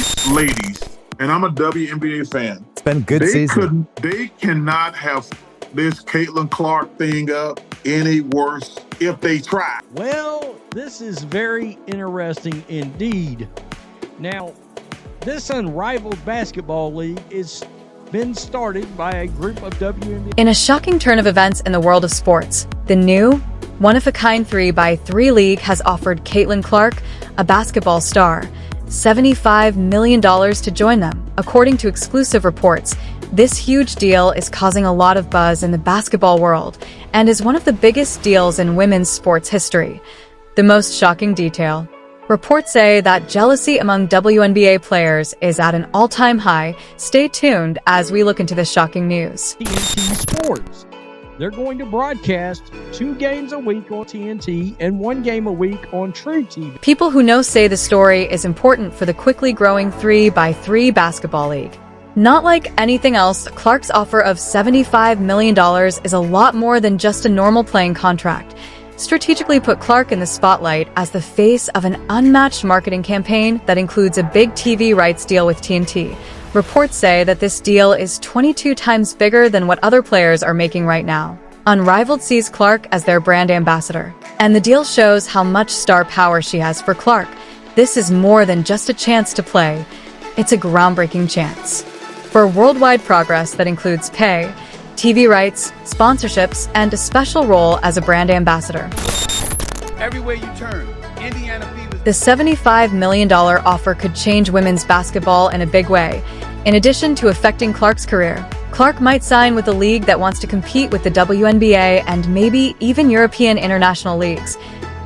These ladies, and I'm a WNBA fan. It's been a good season. They cannot have this Caitlin Clark thing up any worse if they try. Well, this is very interesting indeed. Now, this unrivaled basketball league is been started by a group of WNBA. In a shocking turn of events in the world of sports, the new, one-of-a-kind 3x3 league has offered Caitlin Clark, a basketball star, $75 million to join them. According to exclusive reports, this huge deal is causing a lot of buzz in the basketball world and is one of the biggest deals in women's sports history. The most shocking detail: reports say that jealousy among WNBA players is at an all-time high. Stay tuned as we look into this shocking news. TNT Sports. They're going to broadcast 2 games a week on TNT and 1 game a week on True TV. People who know say the story is important for the quickly growing 3x3 basketball league. Not like anything else, Clark's offer of $75 million is a lot more than just a normal playing contract. Strategically put Clark in the spotlight as the face of an unmatched marketing campaign that includes a big TV rights deal with TNT. Reports say that this deal is 22 times bigger than what other players are making right now. Unrivaled sees Clark as their brand ambassador, and the deal shows how much star power she has. For Clark, this is more than just a chance to play. It's a groundbreaking chance for worldwide progress that includes pay, TV rights, sponsorships, and a special role as a brand ambassador. Everywhere you turn, Indiana Fever. The $75 million offer could change women's basketball in a big way. In addition to affecting Clark's career, Clark might sign with a league that wants to compete with the WNBA and maybe even European international leagues.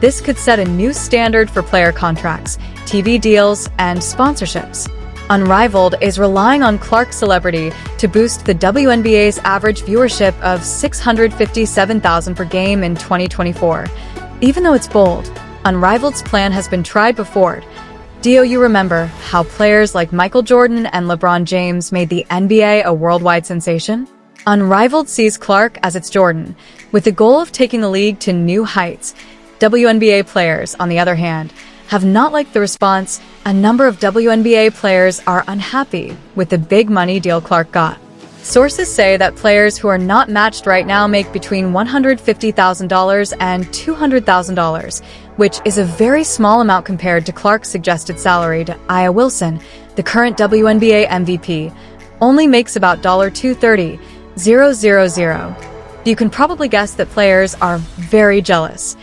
This could set a new standard for player contracts, TV deals, and sponsorships. Unrivaled is relying on Clark's celebrity to boost the WNBA's average viewership of 657,000 per game in 2024. Even though it's bold, Unrivaled's plan has been tried before. Do you remember how players like Michael Jordan and LeBron James made the NBA a worldwide sensation? Unrivaled sees Clark as its Jordan, with the goal of taking the league to new heights. WNBA players, on the other hand, have not liked the response. A number of WNBA players are unhappy with the big money deal Clark got. Sources say that players who are not matched right now make between $150,000 and $200,000, which is a very small amount compared to Clark's suggested salary. Aya Wilson, the current WNBA MVP, only makes about $230,000. You can probably guess that players are very jealous.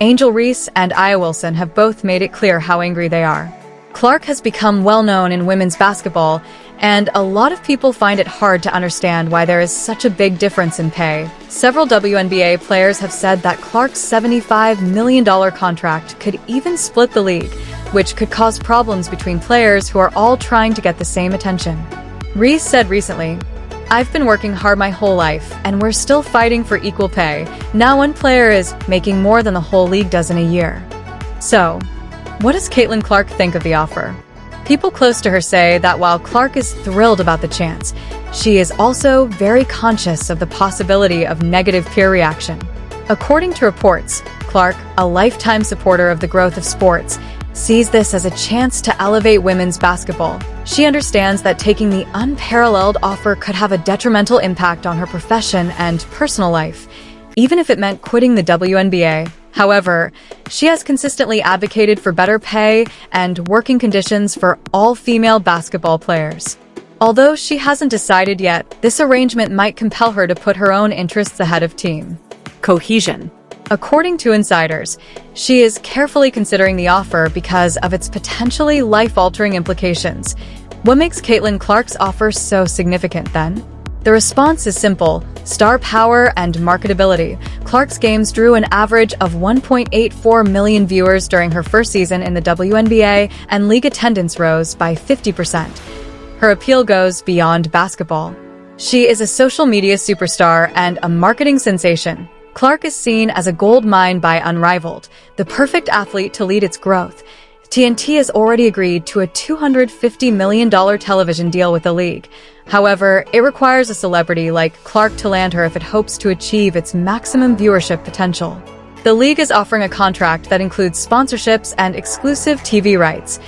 Angel Reese and Aya Wilson have both made it clear how angry they are. Clark has become well known in women's basketball, and a lot of people find it hard to understand why there is such a big difference in pay. Several WNBA players have said that Clark's $75 million contract could even split the league, which could cause problems between players who are all trying to get the same attention. Reese said recently, "I've been working hard my whole life, and we're still fighting for equal pay. Now one player is making more than the whole league does in a year." So, what does Caitlin Clark think of the offer? People close to her say that while Clark is thrilled about the chance, she is also very conscious of the possibility of negative peer reaction. According to reports, Clark, a lifetime supporter of the growth of sports, sees this as a chance to elevate women's basketball. She understands that taking the unparalleled offer could have a detrimental impact on her profession and personal life, even if it meant quitting the WNBA. However, she has consistently advocated for better pay and working conditions for all female basketball players. Although she hasn't decided yet, this arrangement might compel her to put her own interests ahead of team cohesion. According to insiders, she is carefully considering the offer because of its potentially life-altering implications. What makes Caitlin Clark's offer so significant, then? The response is simple: star power and marketability. Clark's games drew an average of 1.84 million viewers during her first season in the WNBA, and league attendance rose by 50%. Her appeal goes beyond basketball. She is a social media superstar and a marketing sensation. Clark is seen as a gold mine by Unrivaled, the perfect athlete to lead its growth. TNT has already agreed to a $250 million television deal with the league. However, it requires a celebrity like Clark to land her if it hopes to achieve its maximum viewership potential. The league is offering a contract that includes sponsorships and exclusive TV rights.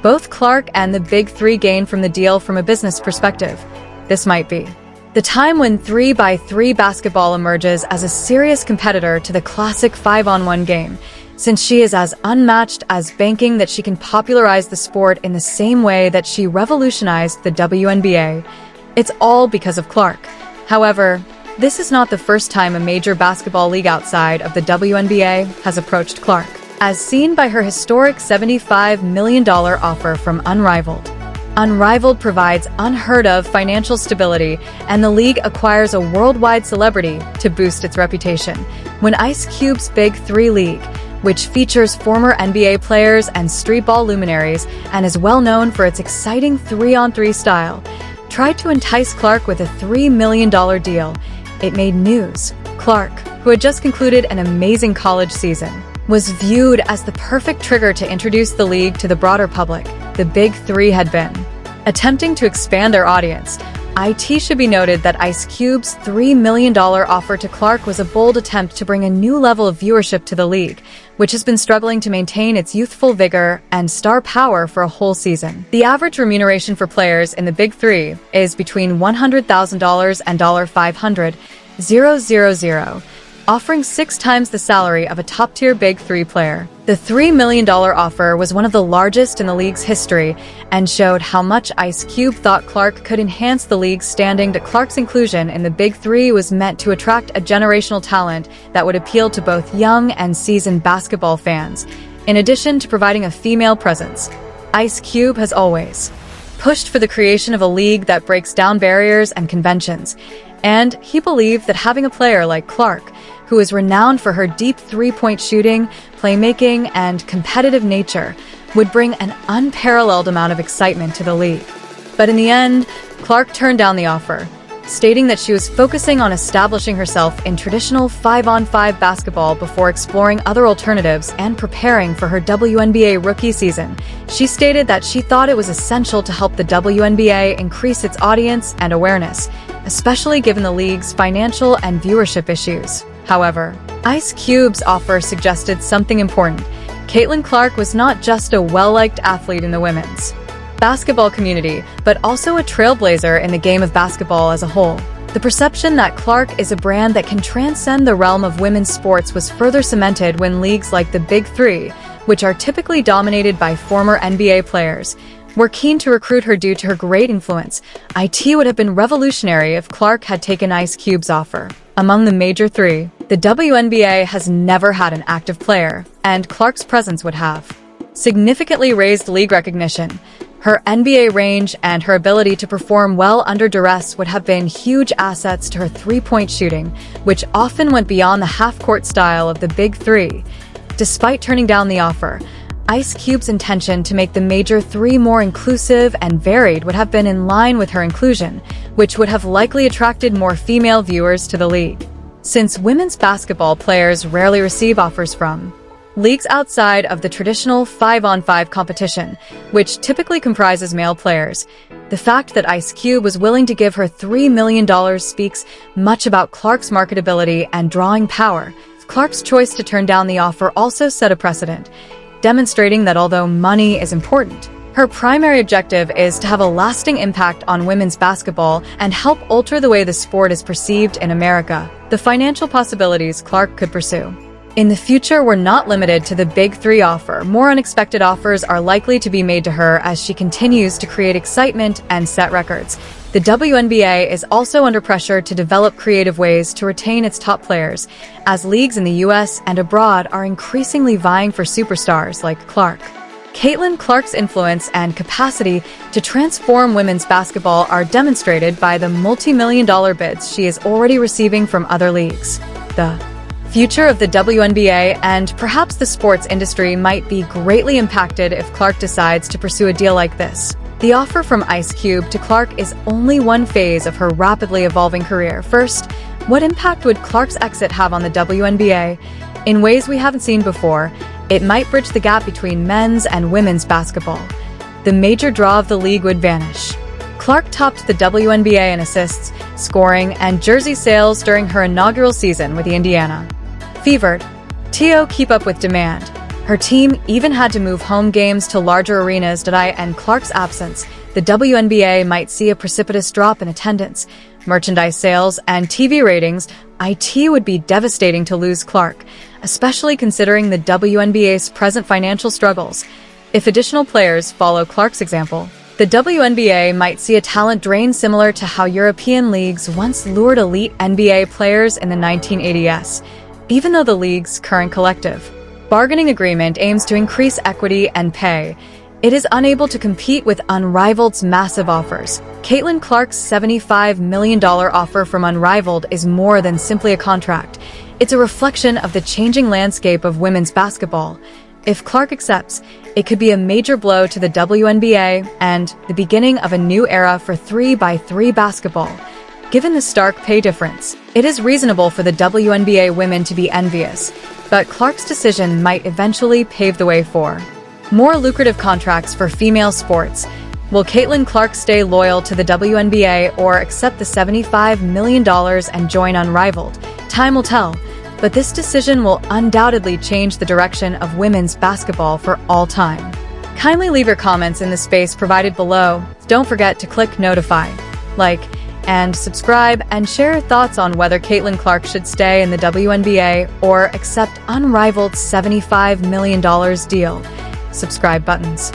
both Clark and the Big Three gain from the deal from a business perspective. This might be the time when 3x3 basketball emerges as a serious competitor to the classic 5-on-1 game, since she is as unmatched as banking that she can popularize the sport in the same way that she revolutionized the WNBA. It's all because of Clark. However, this is not the first time a major basketball league outside of the WNBA has approached Clark, as seen by her historic $75 million offer from Unrivaled. Unrivaled provides unheard-of financial stability, and the league acquires a worldwide celebrity to boost its reputation. When Ice Cube's Big Three League, which features former NBA players and streetball luminaries and is well known for its exciting 3-on-3 style, tried to entice Clark with a $3 million deal, it made news. Clark, who had just concluded an amazing college season, was viewed as the perfect trigger to introduce the league to the broader public. The Big Three had been attempting to expand their audience. It should be noted that Ice Cube's $3 million offer to Clark was a bold attempt to bring a new level of viewership to the league, which has been struggling to maintain its youthful vigor and star power for a whole season. The average remuneration for players in the Big Three is between $100,000 and $500,000, offering 6 times the salary of a top-tier Big Three player. The $3 million offer was one of the largest in the league's history and showed how much Ice Cube thought Clark could enhance the league's standing. Clark's inclusion in the Big Three was meant to attract a generational talent that would appeal to both young and seasoned basketball fans. In addition to providing a female presence, Ice Cube has always pushed for the creation of a league that breaks down barriers and conventions, and he believed that having a player like Clark, who is renowned for her deep three-point shooting, playmaking, and competitive nature, would bring an unparalleled amount of excitement to the league. But in the end, Clark turned down the offer, stating that she was focusing on establishing herself in traditional 5-on-5 basketball before exploring other alternatives and preparing for her WNBA rookie season. She stated that she thought it was essential to help the WNBA increase its audience and awareness, especially given the league's financial and viewership issues. However, Ice Cube's offer suggested something important. Caitlin Clark was not just a well-liked athlete in the women's basketball community, but also a trailblazer in the game of basketball as a whole. The perception that Clark is a brand that can transcend the realm of women's sports was further cemented when leagues like the Big Three, which are typically dominated by former NBA players, were keen to recruit her due to her great influence. It would have been revolutionary if Clark had taken Ice Cube's offer. Among the major three, the WNBA has never had an active player, and Clark's presence would have significantly raised league recognition. Her NBA range and her ability to perform well under duress would have been huge assets to her three-point shooting, which often went beyond the half-court style of the Big Three. Despite turning down the offer, Ice Cube's intention to make the major three more inclusive and varied would have been in line with her inclusion, which would have likely attracted more female viewers to the league. Since women's basketball players rarely receive offers from leagues outside of the traditional 5-on-5 competition, which typically comprises male players, the fact that Ice Cube was willing to give her $3 million speaks much about Clark's marketability and drawing power. Clark's choice to turn down the offer also set a precedent, demonstrating that although money is important, her primary objective is to have a lasting impact on women's basketball and help alter the way the sport is perceived in America. The financial possibilities Clark could pursue in the future were not limited to the Big Three offer. More unexpected offers are likely to be made to her as she continues to create excitement and set records. The WNBA is also under pressure to develop creative ways to retain its top players, as leagues in the US and abroad are increasingly vying for superstars like Clark. Caitlin Clark's influence and capacity to transform women's basketball are demonstrated by the multi-million-dollar bids she is already receiving from other leagues. The future of the WNBA and perhaps the sports industry might be greatly impacted if Clark decides to pursue a deal like this. The offer from Ice Cube to Clark is only one phase of her rapidly evolving career. First, what impact would Clark's exit have on the WNBA? In ways we haven't seen before, it might bridge the gap between men's and women's basketball. The major draw of the league would vanish. Clark topped the WNBA in assists, scoring, and jersey sales during her inaugural season with the Indiana Fever. To keep up with demand, Her team even had to move home games to larger arenas today, and Clark's absence, the WNBA might see a precipitous drop in attendance, merchandise sales, and TV ratings. It would be devastating to lose Clark, especially considering the WNBA's present financial struggles. If additional players follow Clark's example, the WNBA might see a talent drain similar to how European leagues once lured elite NBA players in the 1980s. Even though the league's current collective bargaining agreement aims to increase equity and pay, it is unable to compete with Unrivaled's massive offers. Caitlin Clark's $75 million offer from Unrivaled is more than simply a contract. It's a reflection of the changing landscape of women's basketball. If Clark accepts, it could be a major blow to the WNBA and the beginning of a new era for 3x3 basketball. Given the stark pay difference, it is reasonable for the WNBA women to be envious, but Clark's decision might eventually pave the way for more lucrative contracts for female sports. Will Caitlin Clark stay loyal to the WNBA or accept the $75 million and join Unrivaled? Time will tell, but this decision will undoubtedly change the direction of women's basketball for all time. Kindly leave your comments in the space provided below. Don't forget to click notify, like, and subscribe, and share your thoughts on whether Caitlin Clark should stay in the WNBA or accept Unrivaled's $75 million deal. Subscribe buttons.